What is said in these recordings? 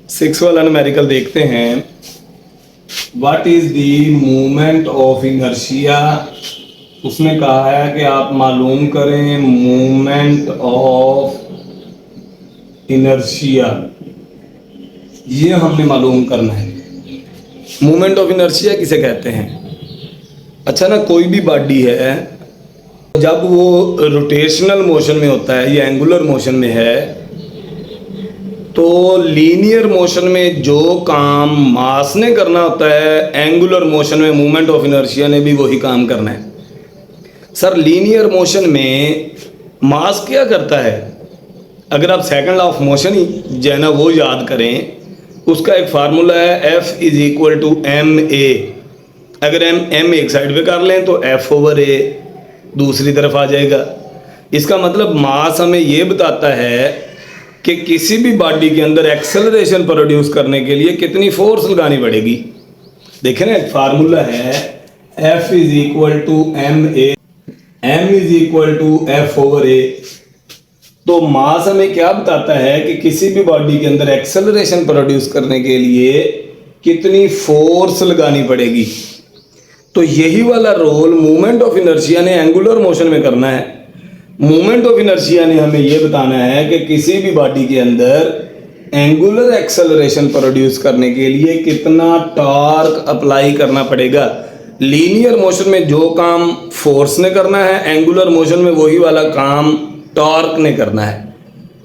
6 वाला न्यूमेरिकल देखते हैं। What is the movement of inertia. उसने कहा है कि आप मालूम करें मूवमेंट ऑफ इनर्शिया, ये हमने मालूम करना है। मूवमेंट ऑफ इनर्शिया किसे कहते हैं? अच्छा ना, कोई भी बॉडी है जब वो रोटेशनल मोशन में होता है या एंगुलर मोशन में है, तो लीनियर मोशन में जो काम मास ने करना होता है, एंगुलर मोशन में मूवमेंट ऑफ इनर्शिया ने भी वही काम करना है। सर, लीनियर मोशन में मास क्या करता है? अगर आप सेकंड लॉ ऑफ मोशन ही जो है ना वो याद करें, उसका एक फार्मूला है F is equal to M A. अगर एम एक साइड पे कर लें तो F ओवर ए दूसरी तरफ आ जाएगा। इसका मतलब मास हमें ये बताता है कि किसी भी बॉडी के अंदर एक्सेलरेशन प्रोड्यूस करने के लिए कितनी फोर्स लगानी पड़ेगी। देखें ना, एक फार्मूला है F is equal to M A, M is equal to F over A. तो मास हमें क्या बताता है कि किसी भी बॉडी के अंदर एक्सेलरेशन प्रोड्यूस करने के लिए कितनी फोर्स लगानी पड़ेगी। तो यही वाला रोल मूवमेंट ऑफ इनर्शिया ने एंगुलर मोशन में करना है। मूवमेंट ऑफ इनर्शिया ने हमें यह बताना है कि किसी भी बॉडी के अंदर एंगुलर एक्सेलरेशन प्रोड्यूस करने के लिए कितना टॉर्क अप्लाई करना पड़ेगा। लीनियर मोशन में जो काम फोर्स ने करना है, एंगुलर मोशन में वही वाला काम टॉर्क ने करना है।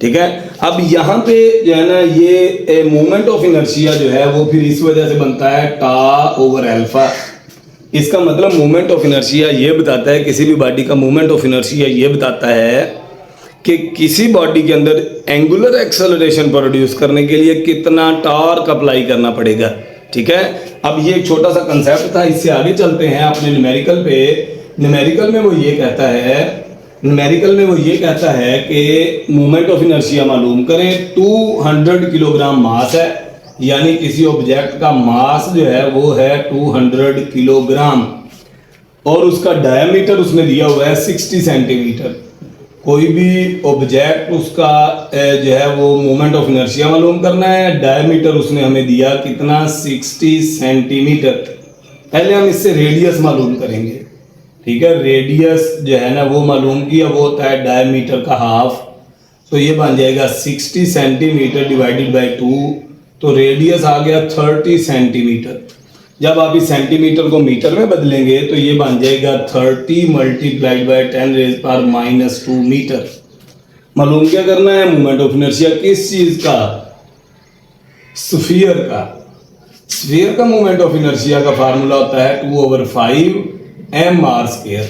ठीक है, अब यहाँ पे जो है ना ये मूवमेंट ऑफ इनर्शिया जो है वो फिर इस वजह से बनता है टा ओवर अल्फा। इसका मतलब मूवमेंट ऑफ इनर्शिया ये बताता है, किसी भी बॉडी का मूवमेंट ऑफ इनर्शिया ये बताता है कि किसी बॉडी के अंदर एंगुलर एक्सेलरेशन प्रोड्यूस करने के लिए कितना टॉर्क अप्लाई करना पड़ेगा। ठीक है, अब ये एक छोटा सा कंसेप्ट था, इससे आगे चलते हैं अपने न्यूमेरिकल पे। न्यूमेरिकल में वो ये कहता है कि मूवमेंट ऑफ इनर्शिया मालूम करें। 200 किलोग्राम मास है, यानी किसी ऑब्जेक्ट का मास जो है वो है 200 किलोग्राम, और उसका डायमीटर उसने दिया हुआ है 60 सेंटीमीटर। कोई भी ऑब्जेक्ट उसका जो है वो मूवमेंट ऑफ इनर्शिया मालूम करना है। डायमीटर उसने हमें दिया कितना, 60 सेंटीमीटर। पहले हम इससे रेडियस मालूम करेंगे। ठीक है, रेडियस जो है ना वो मालूम किया, वो होता है डायमीटर का हाफ। तो ये बन जाएगा 60 सेंटीमीटर डिवाइडेड बाय 2, तो रेडियस आ गया 30 सेंटीमीटर। जब आप इस सेंटीमीटर को मीटर में बदलेंगे तो ये बन जाएगा 30 मल्टीप्लाइड बाय 10⁻⁻² मीटर। मालूम क्या करना है? मूवमेंट ऑफ इनर्शिया किस चीज का? स्फीयर का। स्फीयर का मूवमेंट ऑफ इनर्शिया का फार्मूला होता है 2/5 mr²।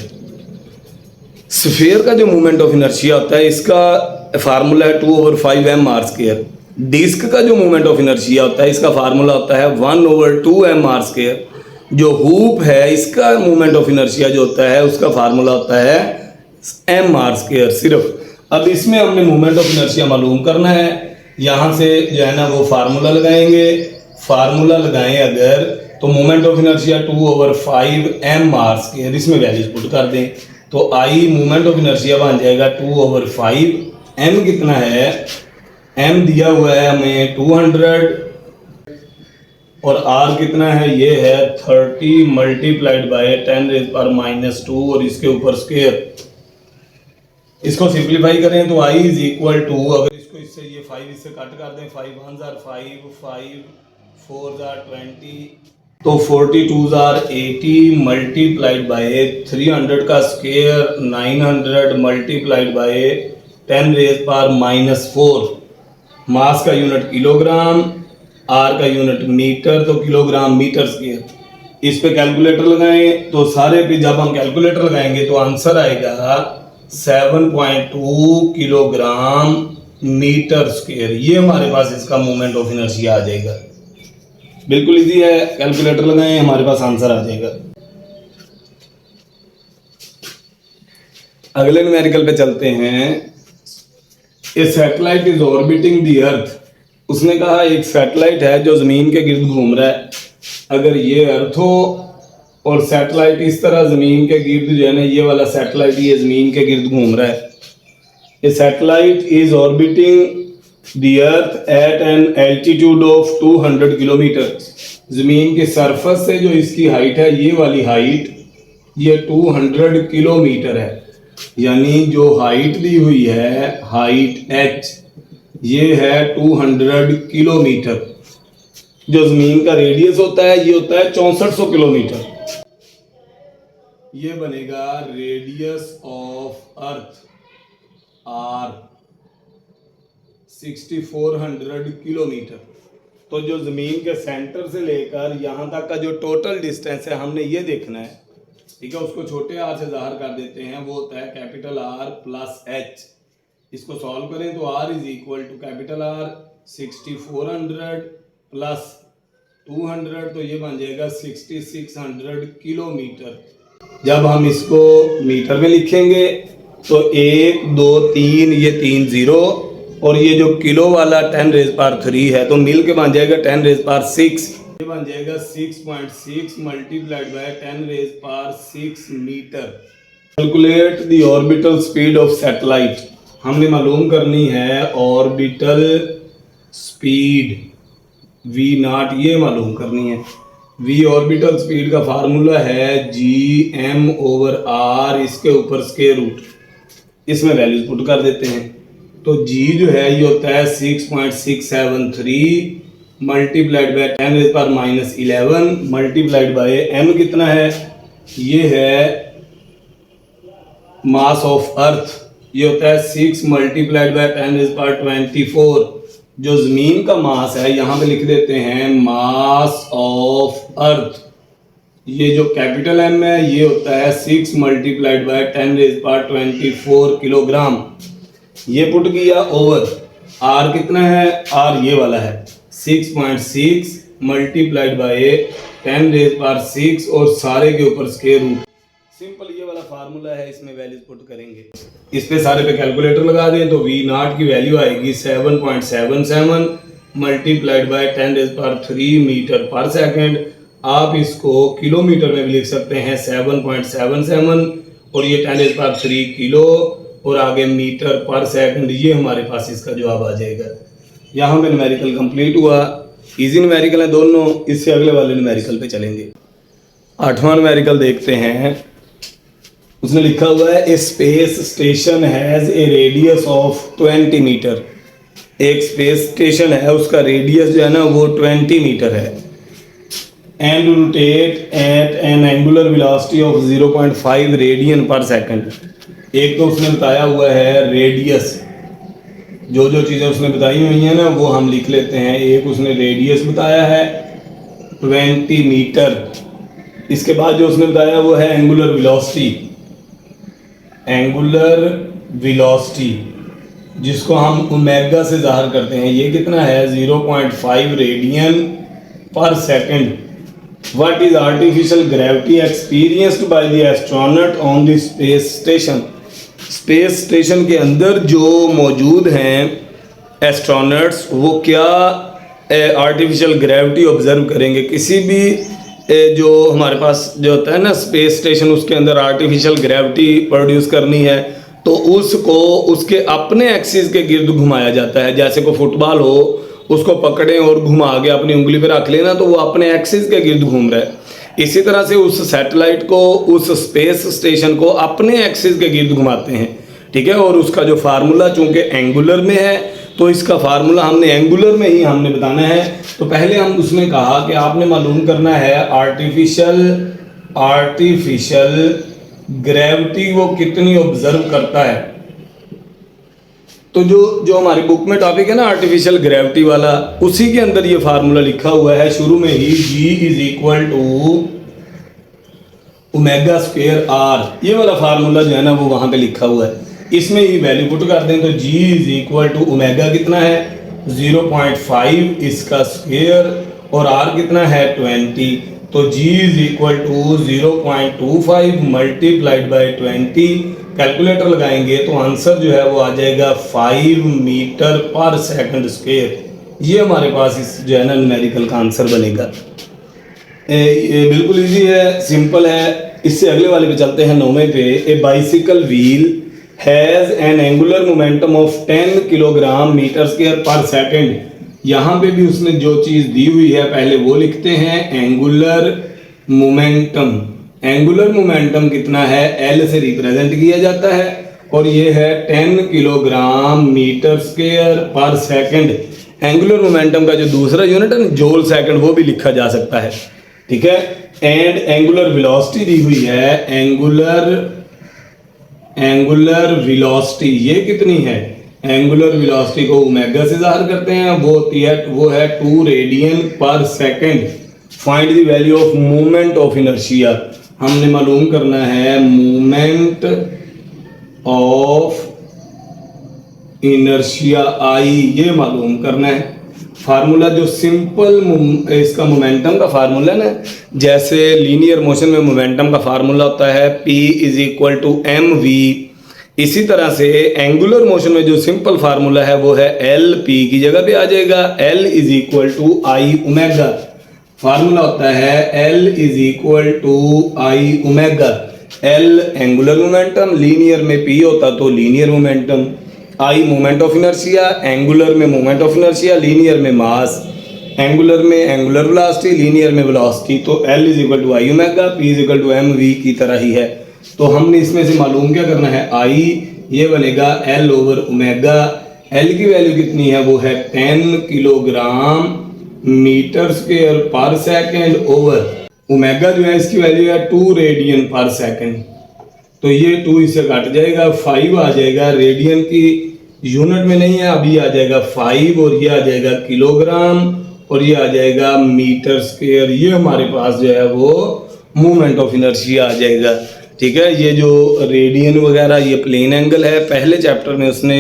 स्फीयर का जो मूवमेंट ऑफ इनर्शिया होता है इसका फार्मूला है 2/5 mr²। डिस्क का जो मूवमेंट ऑफ इनर्शिया होता है इसका फार्मूला होता है 1/2 mr²। जो हूप है इसका मूवमेंट ऑफ इनर्शिया जो होता है उसका फार्मूला होता है mr² सिर्फ। अब इसमें हमने मूवमेंट ऑफ इनर्शिया मालूम करना है। यहाँ से जो है ना वो फार्मूला लगाएंगे। फार्मूला लगाएं अगर, तो मूवमेंट ऑफ इनर्शिया 2/5 mr², इसमें वैल्यूज पुट कर दें तो आई मूवमेंट ऑफ इनर्शिया बन जाएगा 2/5। m कितना है? m दिया हुआ है हमें 200, और r कितना है? ये है 30 मल्टीप्लाइड बाय 10⁻⁻², और इसके ऊपर स्क्वायर। इसको सिंप्लीफाई करें तो i इज इक्वल टू, अगर इसको इससे ये 5 इससे कट कर दें, 5 1s are 5, 5 4s are 20, तो 42s are 80 मल्टीप्लाइड बाय 300 का स्क्वायर 900 मल्टीप्लाइड बाय 10⁻⁻⁴। मास का यूनिट किलोग्राम, आर का यूनिट मीटर, तो किलोग्राम मीटर स्क्वायर। इस पे कैलकुलेटर लगाएं तो सारे पे जब हम कैलकुलेटर लगाएंगे तो आंसर आएगा 7.2 किलोग्राम मीटर स्क्वायर। ये हमारे पास इसका मूवमेंट ऑफ इनर्शिया आ जाएगा। बिल्कुल इजी है, कैलकुलेटर लगाएं हमारे पास आंसर आ जाएगा। अगले न्यूमेरिकल पे चलते हैं। A satellite is orbiting the earth. उसने कहा एक सैटेलाइट है जो जमीन के गिर्द घूम रहा है। अगर ये अर्थ हो और सैटेलाइट इस तरह जमीन के गिर्द जो है ना, ये वाला सैटेलाइट ये जमीन के गिर्द घूम रहा है। A satellite is orbiting the earth at an altitude of 200 kilometre, ज़मीन के सरफेस से जो इसकी हाइट है, ये वाली हाइट ये 200 किलोमीटर है। यानी जो हाइट दी हुई है, हाइट h, ये है 200 किलोमीटर। जो ज़मीन का रेडियस होता है ये होता है 6400 किलोमीटर। ये बनेगा radius of earth r 6400 kilometre. तो जो ज़मीन के सेंटर से लेकर यहाँ तक का जो टोटल डिस्टेंस है हमने ये देखना है, ठीक है। उसको छोटे r से ज़ाहिर कर देते हैं, वो होता है कैपिटल R प्लस h। इसको सॉल्व करें तो r is equal to capital R 6400 plus 200, तो ये बन जाएगा 6600 किलोमीटर। जब हम इसको मीटर में लिखेंगे तो 1 2 3, ये 3 0, और ये जो किलो वाला 10⁻³ है तो मिल के बन जाएगा 10⁻⁶। ये बन जाएगा 6.6 multiplied by 10⁻⁶ metre. Calculate the orbital speed of satellite. हमने मालूम करनी है ऑर्बिटल स्पीड v0, ये मालूम करनी है। v ऑर्बिटल स्पीड का फार्मूला है gm/r, इसके ऊपर स्क्वायर रूट, इसमें वैल्यूज पुट कर देते हैं। तो g जो है ये होता है 6.673 multiplied by 10⁻⁻11 multiplied by m कितना है, ये है मास ऑफ अर्थ, ये होता है 6 मल्टीप्लाइड बाय 10⁻24। जो ज़मीन का मास है यहाँ पे लिख देते हैं मास ऑफ अर्थ। ये जो कैपिटल M है ये होता है 6 मल्टीप्लाइड बाय 10⁻24 किलोग्राम। ये पुट किया ओवर R कितना है, R ये वाला है 6.6 मल्टीप्लाइड बाय 10⁻⁶, और सारे के ऊपर स्क्वायर रूट। सिंपल ये वाला फार्मूला है, इसमें वैल्यूज पुट करेंगे। इस पे सारे पे कैलकुलेटर लगा दें तो v0 की वैल्यू आएगी 7.77 मल्टीप्लाइड बाय 10⁻³ मीटर पर सेकंड। आप इसको किलोमीटर में भी लिख सकते हैं 7.77, और ये 10⁻³ किलो, और आगे मीटर पर सेकंड। ये हमारे पास इसका जवाब आ जाएगा। यहाँ पे न्यूमेरिकल कंप्लीट हुआ। इजी न्यूमेरिकल है दोनों। इससे अगले वाले न्यूमेरिकल पे चलेंगे। 8वां न्यूमेरिकल देखते हैं। उसने लिखा हुआ है a space station has a radius of 20 metre. एक स्पेस स्टेशन है, उसका रेडियस जो है ना वो 20 मीटर है। And rotate eight N angular velocity of 0.5 radian पर सेकंड। एक तो उसने बताया हुआ है रेडियस, जो जो चीज़ें उसने बताई हुई हैं ना वो हम लिख लेते हैं। एक उसने रेडियस बताया है 20 मीटर। इसके बाद जो उसने बताया वो है एंगुलर वेलोसिटी। एंगुलर वेलोसिटी जिसको हम ओमेगा से ज़ाहिर करते हैं, ये कितना है 0.5 रेडियन पर second. What is artificial gravity experienced by the astronaut on the space station. Space station के अंदर जो मौजूद हैं एस्ट्रोनॉट्स, वो क्या आर्टिफिशियल ग्रेविटी ऑब्जर्व करेंगे। किसी भी जो हमारे पास जो होता है ना स्पेस स्टेशन, उसके अंदर आर्टिफिशियल ग्रेविटी प्रोड्यूस करनी है तो उसको उसके अपने एक्सिस के गिर्द घुमाया जाता है। जैसे को फुटबॉल हो, उसको पकड़ें और घुमा के अपनी उंगली पे रख लेना तो वो अपने एक्सिस के गिर्द घूम रहा है। इसी तरह से उस सैटेलाइट को, उस स्पेस स्टेशन को अपने एक्सिस के गिर्द घुमाते हैं, ठीक है। और उसका जो फार्मूला चूंकि एंगुलर में है तो इसका फार्मूला हमने एंगुलर में ही हमने बताना है। तो पहले हम उसने कहा कि आपने मालूम करना है आर्टिफिशियल ग्रेविटी वो कितनी ऑब्जर्व करता है। तो जो हमारी बुक में टॉपिक है ना आर्टिफिशियल ग्रेविटी वाला, उसी के अंदर ये फार्मूला लिखा हुआ है शुरू में ही, G is equal to omega square R। ये वाला फार्मूला जो है ना वो वहाँ पे लिखा हुआ है। इसमें ही वैल्यू पुट कर दें तो G is equal to omega कितना है 0.5 इसका स्क्वायर, और R कितना है 20। तो G is equal to 0.25 multiplied by 20। Calculator लगाएंगे तो आंसर जो है वो आ जाएगा 5 मीटर पर सेकंड स्क्वायर। ये हमारे पास इस जो है ना न्यूमेरिकल का आंसर बनेगा। ये बिल्कुल इजी है, सिंपल है। इससे अगले वाले पे चलते हैं 9वें पे। A bicycle wheel has an angular momentum of 10 kilogram metre square per second. यहाँ पे भी उसने जो चीज़ दी हुई है पहले वो लिखते हैं, एंगुलर मोमेंटम। एंगुलर मोमेंटम कितना है, एल से रिप्रेजेंट किया जाता है और ये है 10 kilogram metre square per second. Angular momentum का जो दूसरा यूनिट है ना, जूल सेकंड, वो भी लिखा जा सकता है, ठीक है। एंड एंगुलर वेलोसिटी दी हुई है, एंगुलर वेलोसिटी ये कितनी है, एंगुलर वेलोसिटी को ओमेगा से ज़ाहिर करते हैं, वो है 2 रेडियन पर second. Find the value of moment of inertia. हमने मालूम करना है मोमेंट ऑफ इनर्शिया आई, ये मालूम करना है। फार्मूला जो सिंपल इसका मोमेंटम का फार्मूला ना, जैसे लीनियर मोशन में मोमेंटम का फार्मूला होता है P is equal to M V, इसी तरह से एंगुलर मोशन में जो सिंपल फार्मूला है वो है एल, पी की जगह पे आ जाएगा L is equal to I omega. Formula होता है L is equal to I omega. L angular momentum, linear में पी होता तो linear momentum, I moment of inertia, angular में मोमेंट ऑफ इनर्शिया, लीनियर में मास, एंगुलर में angular velocity, linear में velocity. तो L is equal to I omega, P is equal to M V की तरह ही है। तो हमने इसमें से मालूम क्या करना है, आई ये बनेगा एल ओवर ओमेगा। एल की वैल्यू कितनी है, वो है 10 किलोग्राम मीटर स्क्वायर पर सेकेंड ओवर ओमेगा जो है इसकी वैल्यू है 2 रेडियन पर सेकेंड। तो ये 2 इससे कट जाएगा, 5 आ जाएगा, रेडियन की यूनिट में नहीं है, अभी आ जाएगा 5 और ये आ जाएगा किलोग्राम और ये आ जाएगा मीटर स्क्वायर। ये हमारे पास जो है वो मूवमेंट ऑफ इनर्शिया आ जाएगा, ठीक है। ये जो रेडियन वगैरह ये प्लेन एंगल है, पहले चैप्टर में उसने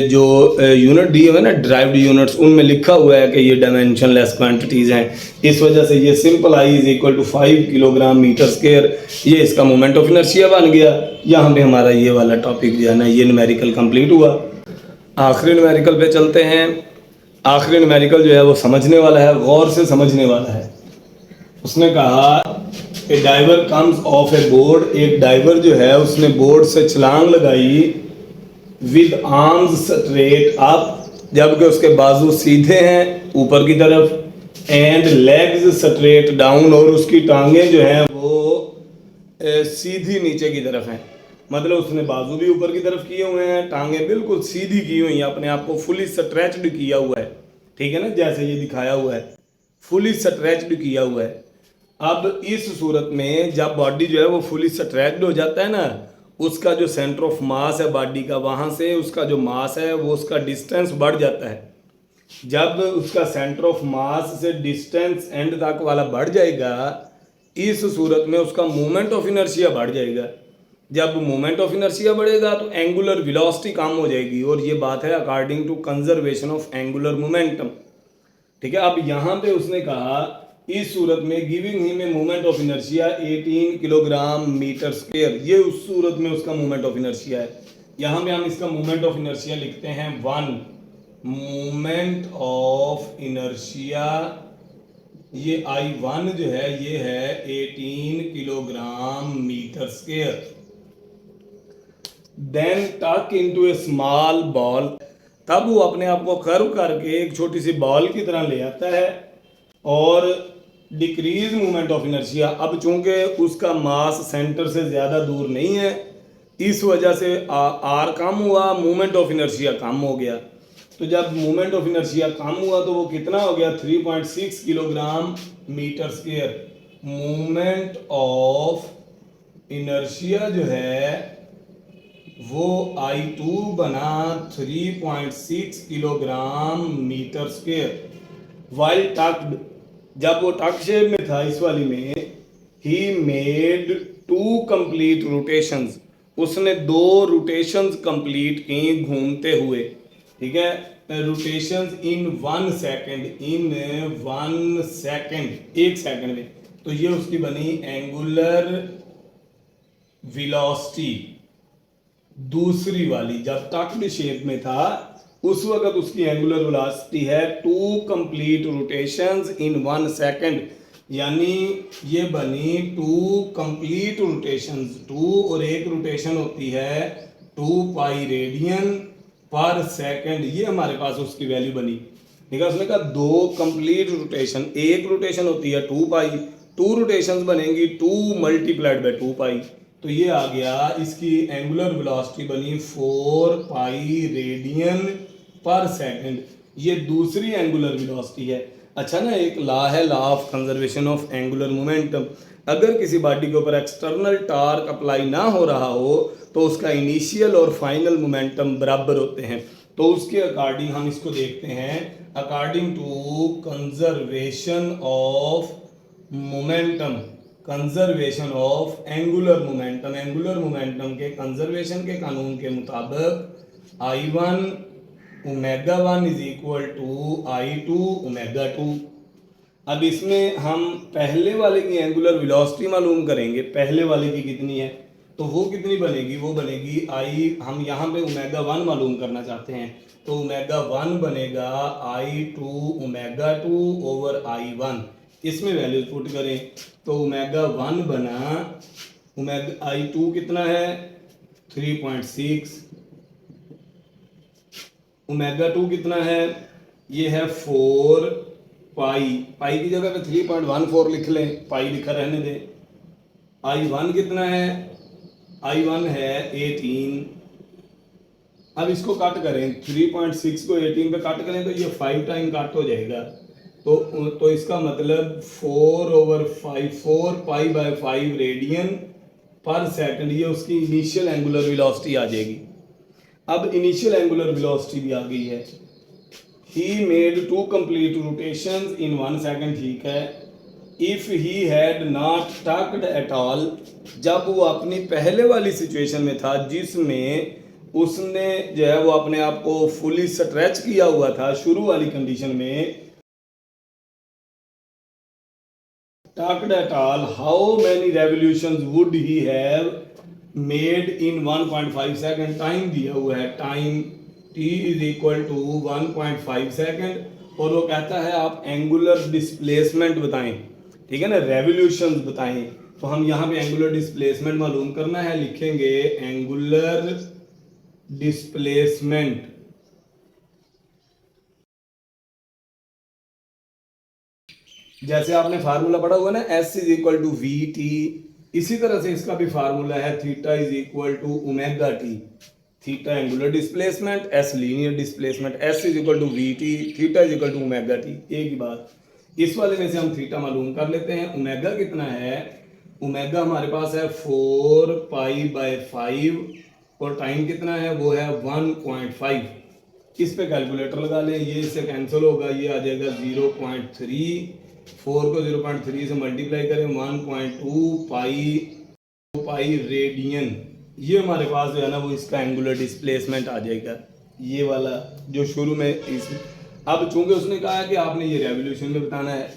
जो यूनिट दिए हुए ना ड्राइव्ड यूनिट्स, उनमें लिखा हुआ है कि ये डायमेंशनलेस क्वांटिटीज़ हैं। इस वजह से ये simple I is equal to 5 kilogram metre square, ये इसका मोमेंट ऑफ इनर्शिया बन गया। यहाँ पे हमारा ये वाला टॉपिक जो है ना, ये न्यूमेरिकल कंप्लीट हुआ। आखिरी न्यूमेरिकल पे चलते हैं। आखिरी न्यूमेरिकल जो है वो समझने वाला है, गौर से समझने वाला है। उसने कहा a diver comes off a board, एक डाइवर जो है उसने बोर्ड से छलांग लगाई विद आर्म्स स्ट्रेट अप, जबकि उसके बाजू सीधे हैं ऊपर की तरफ, एंड लेग्स स्ट्रेट डाउन, और उसकी टांगें जो हैं वो सीधी नीचे की तरफ हैं। मतलब उसने बाजू भी ऊपर की तरफ किए हुए हैं, टांगें बिल्कुल सीधी की हुई हैं, अपने आप को फुली स्ट्रेच्ड किया हुआ है, ठीक है ना, जैसे ये दिखाया हुआ है, फुली स्ट्रेच्ड किया हुआ है। अब इस सूरत में जब बॉडी जो है वो फुली स्ट्रेच्ड हो जाता है ना, उसका जो सेंटर ऑफ मास है बॉडी का, वहाँ से उसका जो मास है वो उसका डिस्टेंस बढ़ जाता है। जब उसका सेंटर ऑफ मास से डिस्टेंस एंड तक वाला बढ़ जाएगा, इस सूरत में उसका मोमेंट ऑफ इनर्शिया बढ़ जाएगा। जब मोमेंट ऑफ इनर्शिया बढ़ेगा तो एंगुलर वेलोसिटी कम हो जाएगी, और ये बात है according to conservation of angular momentum, ठीक है। अब यहाँ पे उसने कहा इस सूरत में giving him a moment of inertia 18 kilogram metre square, ये उस सूरत में उसका मोमेंट ऑफ इनर्शिया है। यहाँ पे हम इसका मोमेंट ऑफ इनर्शिया लिखते हैं 1, मोमेंट ऑफ इनर्शिया, ये I1 जो है ये है 18 किलोग्राम मीटर स्क्वायर। देन टक इनटू ए स्मॉल बॉल, तब वो अपने आप को कर्व करके एक छोटी सी बॉल की तरह ले आता है, और डिक्रीज मूवमेंट ऑफ इनर्शिया। अब चूंकि उसका मास सेंटर से ज़्यादा दूर नहीं है, इस वजह से आर कम हुआ, मूवमेंट ऑफ इनर्शिया कम हो गया। तो जब मूवमेंट ऑफ इनर्शिया कम हुआ तो वो कितना हो गया, 3.6 kilogram metre square. Movement of inertia जो है वो I2 बना 3.6 kilogram metre square. While tucked, जब वो टक शेप में था इस वाली में, ही मेड 2 कंप्लीट रोटेशंस, उसने 2 रोटेशंस कंप्लीट की घूमते हुए, ठीक है। Rotations in 1 second, in 1 second, 1 second में। तो ये उसकी बनी एंगुलर वेलोसिटी दूसरी वाली। जब टक्ड शेप में था उस वक्त उसकी एंगुलर वेलोसिटी है 2 कंप्लीट रोटेशंस इन 1 सेकेंड, यानी ये बनी 2 कंप्लीट रोटेशंस। 2 और 1 रोटेशन होती है 2 पाई रेडियन पर सेकंड, ये हमारे पास उसकी वैल्यू बनी। ठीक है, उसने कहा दो कंप्लीट रोटेशन, एक रोटेशन होती है 2 पाई, 2 रोटेशंस बनेंगी 2 मल्टीप्लाइड बाय 2 पाई, तो ये आ गया इसकी एंगुलर वेलोसिटी बनी 4 पाई रेडियन पर सेकंड, ये दूसरी एंगुलर वेलोसिटी है। अच्छा ना, एक लॉ है, law of conservation of angular momentum, अगर किसी बॉडी के ऊपर एक्सटर्नल टार्क अप्लाई ना हो रहा हो तो उसका इनिशियल और फाइनल मोमेंटम बराबर होते हैं। तो उसके अकॉर्डिंग हम इसको देखते हैं, according to conservation of momentum, conservation of angular momentum, angular momentum के कंजर्वेशन के कानून के मुताबिक I1 omega 1 is equal to I2 omega 2। अब इसमें हम पहले वाले की एंगुलर वेलोसिटी मालूम करेंगे, पहले वाले की कितनी है, तो वो कितनी बनेगी, वो बनेगी हम यहाँ पे ओमेगा 1 मालूम करना चाहते हैं, तो ओमेगा 1 बनेगा I2 ओमेगा 2 ओवर I1, इसमें वैल्यूज पुट करें तो ओमेगा 1 बना, ओमेगा I2 कितना है 3.6, ओमेगा 2 कितना है, ये है 4 पाई, पाई की जगह पे 3.14 लिख लें, पाई लिखा रहने दें। I1 कितना है, I1 है 18, अब इसको कट करें, 3.6 को 18 पे कट करें तो ये 5 टाइम कट हो जाएगा, तो इसका मतलब 4/5, 4 पाई बाय 5 रेडियन पर सेकंड, ये उसकी इनिशियल एंगुलर वेलोसिटी आ जाएगी। अब इनिशियल एंगुलर वेलोसिटी भी आ गई है, he made 2 complete rotations in 1 second, ठीक है। If he had not tucked at all, जब वो अपनी पहले वाली सिचुएशन में था जिसमें उसने जो है वो अपने आप को फुली स्ट्रेच किया हुआ था, शुरू वाली कंडीशन में, tucked at all, how many revolutions would he have made in 1.5 second, time दिया हुआ है, time t is equal to 1.5 second, और वो कहता है आप एंगुलर डिस्प्लेसमेंट बताएं, ठीक है ना, रेवोल्यूशंस बताएं, तो हम यहाँ पे एंगुलर डिस्प्लेसमेंट मालूम करना है, लिखेंगे एंगुलर डिस्प्लेसमेंट, जैसे आपने फार्मूला पढ़ा हुआ ना, S is equal to V T, इसी तरह से इसका भी फार्मूला है, theta is equal to omega T, theta angular displacement, S linear displacement, S is equal to V T, theta is equal to omega T, एक ही बात। इस वाले में से हम थीटा मालूम कर लेते हैं, ओमेगा कितना है, ओमेगा हमारे पास है 4 पाई बाय 5, और टाइम कितना है, वो है 1.5, इस पे कैलकुलेटर लगा लें, ये इससे कैंसिल होगा, ये आ जाएगा 0.3, 4 को 0.3 से मल्टीप्लाई करें 1.2 पाई रेडियन, ये हमारे पास जो है ना वो इसका एंगुलर डिस्प्लेसमेंट आ जाएगा, ये वाला जो शुरू में इस। अब चूंकि उसने कहा है कि आपने ये रेवोल्यूशन में बताना है,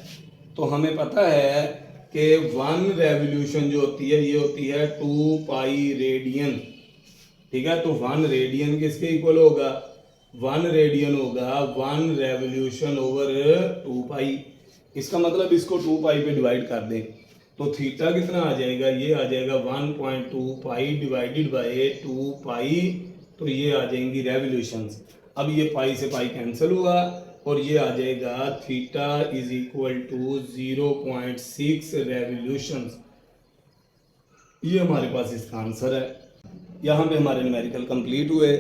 तो हमें पता है कि 1 रेवोल्यूशन जो होती है ये होती है 2 पाई रेडियन, ठीक है, तो 1 रेडियन किसके इक्वल होगा, 1 रेडियन होगा 1 रेवोल्यूशन ओवर 2 पाई, इसका मतलब इसको 2 पाई पे डिवाइड कर दें तो थीटा कितना आ जाएगा, ये आ जाएगा 1.2 पाई डिवाइडेड बाय 2 पाई, तो ये आ जाएंगी रेवोल्यूशंस। अब ये पाई से पाई कैंसिल हुआ और ये आ जाएगा theta is equal to 0.6 revolutions, ये हमारे पास इसका आंसर है। यहाँ पे हमारे न्यूमेरिकल कंप्लीट हुए।